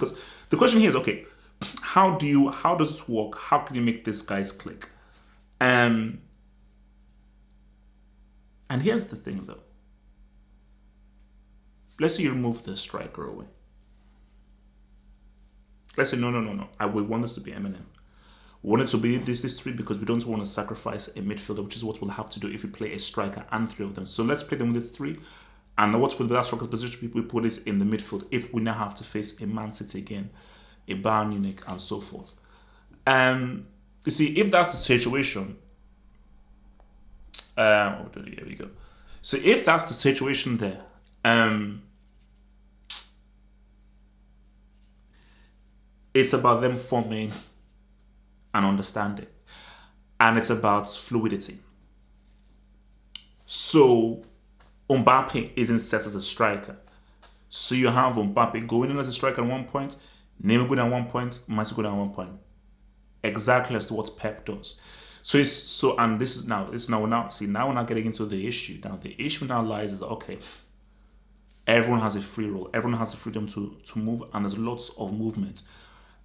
Because the question here is, okay, how does this work? How can you make these guys click? And here's the thing though. Let's say you remove the striker away. Let's say, no. We want this to be Eminem. We want it to be this three because we don't want to sacrifice a midfielder, which is what we'll have to do if we play a striker and three of them. So let's play them with the three. And what will be that striker position? We put it in the midfield if we now have to face a Man City again, a Bayern Munich, and so forth. You see, if that's the situation, here we go. So if that's the situation there, it's about them forming an understanding, and it's about fluidity. So Mbappe isn't set as a striker. So you have Mbappe going in as a striker at one point, Neymar going at one point, Messi going at one point. Exactly as to what Pep does. Now we're not getting into the issue. Now the issue now lies is, okay, everyone has a free role. Everyone has the freedom to move, and there's lots of movement.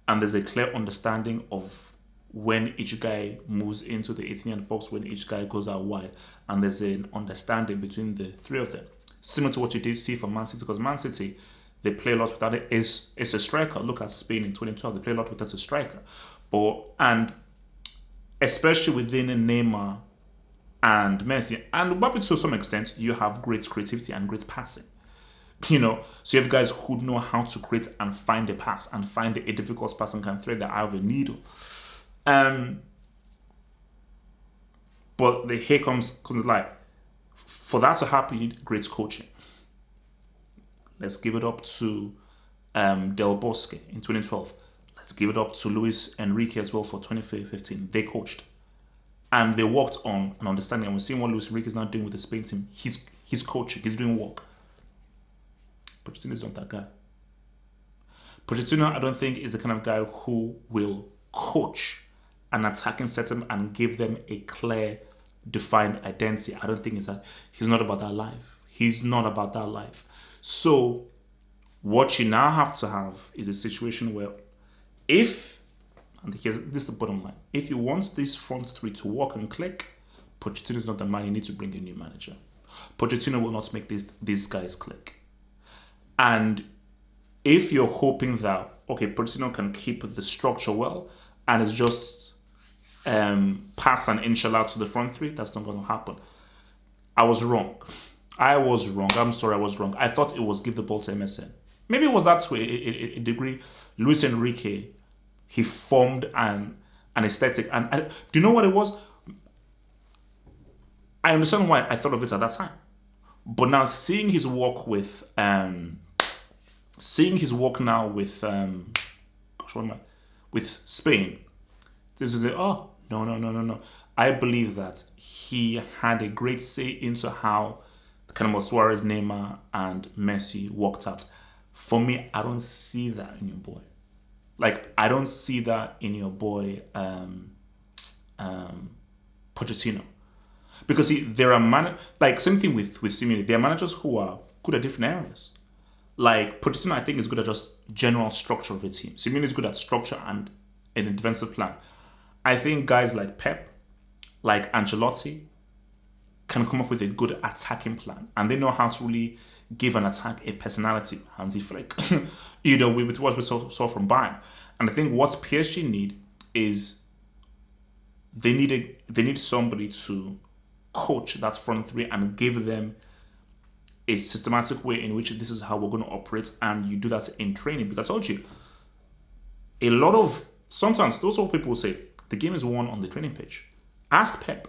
And there's a clear understanding of when each guy moves into the 18-yard box, when each guy goes out wide. And there's an understanding between the three of them. Similar to what you did see from Man City, because Man City, they play a lot without it. It's a striker. Look at Spain in 2012. They play a lot without a striker. And especially within Neymar and Messi, and Mbappe to some extent, you have great creativity and great passing. So you have guys who know how to create and find a pass and find a difficult pass and can thread the eye of a needle. But here comes like, for that to happen, you need great coaching. Let's give it up to Del Bosque in 2012. Let's give it up to Luis Enrique as well for 2015. They coached. And they worked on an understanding. And we're seeing what Luis Enrique is now doing with the Spain team. He's coaching. He's doing work. Pochettino is not that guy. Pochettino, I don't think, is the kind of guy who will coach an attacking setup and give them a clear, defined identity. I don't think it's that. He's not about that life. He's not about that life. So what you now have to have is a situation where this is the bottom line. If you want this front three to work and click, Pochettino is not the man. You need to bring a new manager. Pochettino will not make these guys click. And if you're hoping that, okay, Pochettino can keep the structure well and it's just pass and inshallah to the front three, that's not going to happen. I was wrong. I'm sorry, I was wrong. I thought it was give the ball to MSN. Maybe it was that to a degree. Luis Enrique, he formed an aesthetic. And do you know what it was? I understand why I thought of it at that time. But now seeing his work with now with Spain, this is no. I believe that he had a great say into how kind of Suarez, Neymar, and Messi worked out. For me, I don't see that in your boy. Like, I don't see that in your boy Pochettino. Because see, there are same thing with Simeone. There are managers who are good at different areas. Like Pochettino, I think is good at just general structure of a team. Simeone is good at structure and an defensive plan. I think guys like Pep, like Ancelotti, can come up with a good attacking plan, and they know how to really give an attack a personality. Hansi Flick, with what we saw from Bayern. And I think what PSG need is they need somebody to coach that front three and give them a systematic way in which this is how we're going to operate, and you do that in training. Because I told you, sometimes those old people will say the game is won on the training pitch. Ask Pep.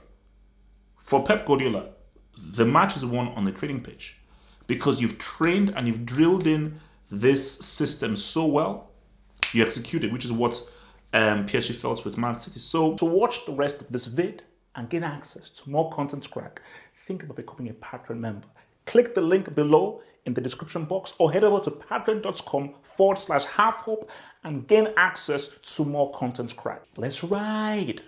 For Pep Guardiola, the match is won on the training pitch because you've trained and you've drilled in this system so well, you execute it, which is what PSG felt with Man City. So to watch the rest of this vid and gain access to more content crack, think about becoming a Patreon member. Click the link below in the description box or head over to patreon.com/halfhope and gain access to more content crack. Let's ride.